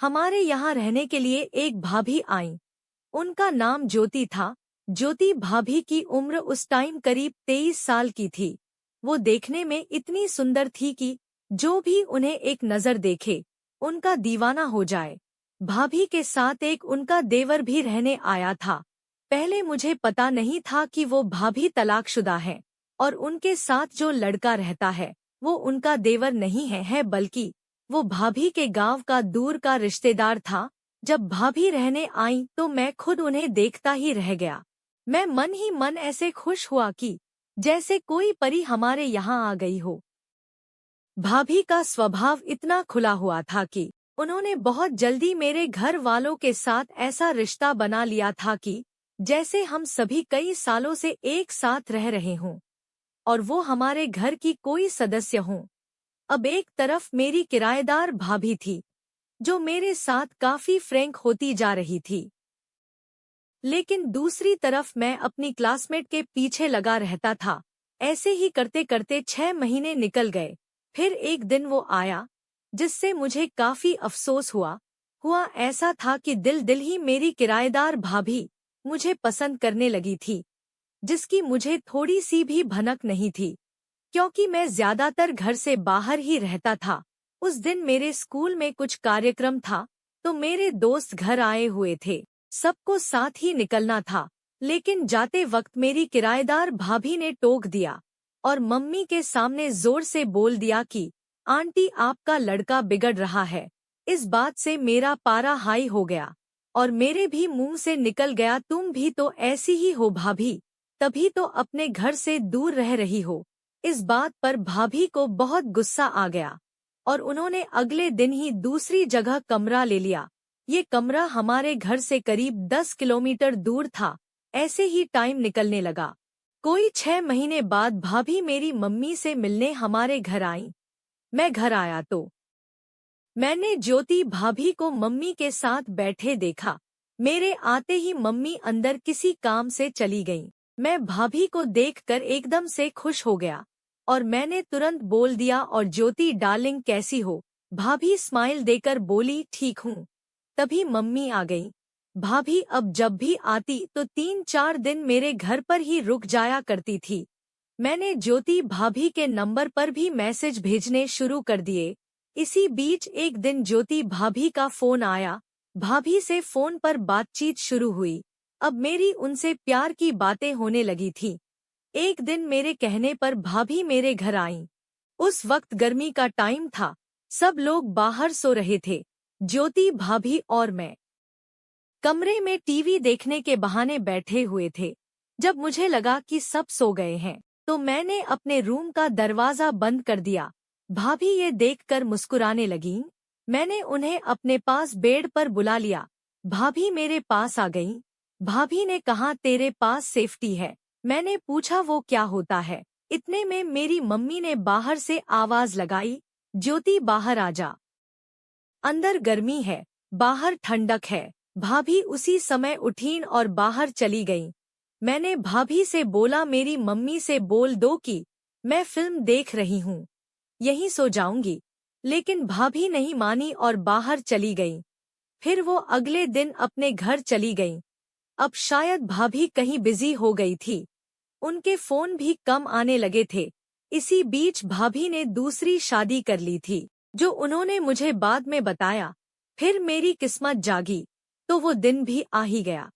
हमारे यहाँ रहने के लिए एक भाभी आईं। उनका नाम ज्योति था। ज्योति भाभी की उम्र उस टाइम करीब 23 साल की थी। वो देखने में इतनी सुंदर थी कि जो भी उन्हें एक नज़र देखे उनका दीवाना हो जाए। भाभी के साथ एक उनका देवर भी रहने आया था। पहले मुझे पता नहीं था कि वो भाभी तलाकशुदा है और उनके साथ जो लड़का रहता है वो उनका देवर नहीं है बल्कि वो भाभी के गांव का दूर का रिश्तेदार था। जब भाभी रहने आई तो मैं खुद उन्हें देखता ही रह गया। मैं मन ही मन ऐसे खुश हुआ कि जैसे कोई परी हमारे यहाँ आ गई हो। भाभी का स्वभाव इतना खुला हुआ था कि उन्होंने बहुत जल्दी मेरे घर वालों के साथ ऐसा रिश्ता बना लिया था कि जैसे हम सभी कई सालों से एक साथ रह रहे हों और वो हमारे घर की कोई सदस्य हों। अब एक तरफ मेरी किराएदार भाभी थी जो मेरे साथ काफी फ्रैंक होती जा रही थी, लेकिन दूसरी तरफ मैं अपनी क्लासमेट के पीछे लगा रहता था। ऐसे ही करते करते 6 महीने निकल गए। फिर एक दिन वो आया जिससे मुझे काफी अफसोस हुआ ऐसा था कि दिल दिल ही मेरी किराएदार भाभी मुझे पसंद करने लगी थी, जिसकी मुझे थोड़ी सी भी भनक नहीं थी क्योंकि मैं ज्यादातर घर से बाहर ही रहता था। उस दिन मेरे स्कूल में कुछ कार्यक्रम था तो मेरे दोस्त घर आए हुए थे। सबको साथ ही निकलना था, लेकिन जाते वक्त मेरी किराएदार भाभी ने टोक दिया और मम्मी के सामने जोर से बोल दिया कि आंटी आपका लड़का बिगड़ रहा है। इस बात से मेरा पारा हाई हो गया और मेरे भी मुंह से निकल गया, तुम भी तो ऐसी ही हो भाभी, तभी तो अपने घर से दूर रह रही हो। इस बात पर भाभी को बहुत गुस्सा आ गया और उन्होंने अगले दिन ही दूसरी जगह कमरा ले लिया। ये कमरा हमारे घर से करीब 10 किलोमीटर दूर था। ऐसे ही टाइम निकलने लगा। कोई 6 महीने बाद भाभी मेरी मम्मी से मिलने हमारे घर आई। मैं घर आया तो मैंने ज्योति भाभी को मम्मी के साथ बैठे देखा। मेरे आते ही मम्मी अंदर किसी काम से चली गईं। मैं भाभी को देखकर एकदम से खुश हो गया और मैंने तुरंत बोल दिया, और ज्योति डार्लिंग कैसी हो? भाभी स्माइल देकर बोली, ठीक हूँ। तभी मम्मी आ गई। भाभी अब जब भी आती तो 3-4 दिन मेरे घर पर ही रुक जाया करती थी। मैंने ज्योति भाभी के नंबर पर भी मैसेज भेजने शुरू कर दिए। इसी बीच एक दिन ज्योति भाभी का फोन आया। भाभी से फोन पर बातचीत शुरू हुई। अब मेरी उनसे प्यार की बातें होने लगी थी। एक दिन मेरे कहने पर भाभी मेरे घर आईं। उस वक्त गर्मी का टाइम था। सब लोग बाहर सो रहे थे। ज्योति भाभी और मैं कमरे में टीवी देखने के बहाने बैठे हुए थे। जब मुझे लगा कि सब सो गए हैं तो मैंने अपने रूम का दरवाजा बंद कर दिया। भाभी ये देखकर मुस्कुराने लगीं। मैंने उन्हें अपने पास बेड पर बुला लिया। भाभी मेरे पास आ गईं। भाभी ने कहा, तेरे पास सेफ्टी है। मैंने पूछा, वो क्या होता है? इतने में मेरी मम्मी ने बाहर से आवाज लगाई, ज्योति बाहर आ जा, अंदर गर्मी है, बाहर ठंडक है। भाभी उसी समय उठीं और बाहर चली गईं। मैंने भाभी से बोला, मेरी मम्मी से बोल दो कि मैं फिल्म देख रही हूँ, यहीं सो जाऊंगी। लेकिन भाभी नहीं मानी और बाहर चली गईं। फिर वो अगले दिन अपने घर चली गईं। अब शायद भाभी कहीं बिजी हो गई थी। उनके फोन भी कम आने लगे थे। इसी बीच भाभी ने दूसरी शादी कर ली थी, जो उन्होंने मुझे बाद में बताया। फिर मेरी किस्मत जागी तो वो दिन भी आ ही गया।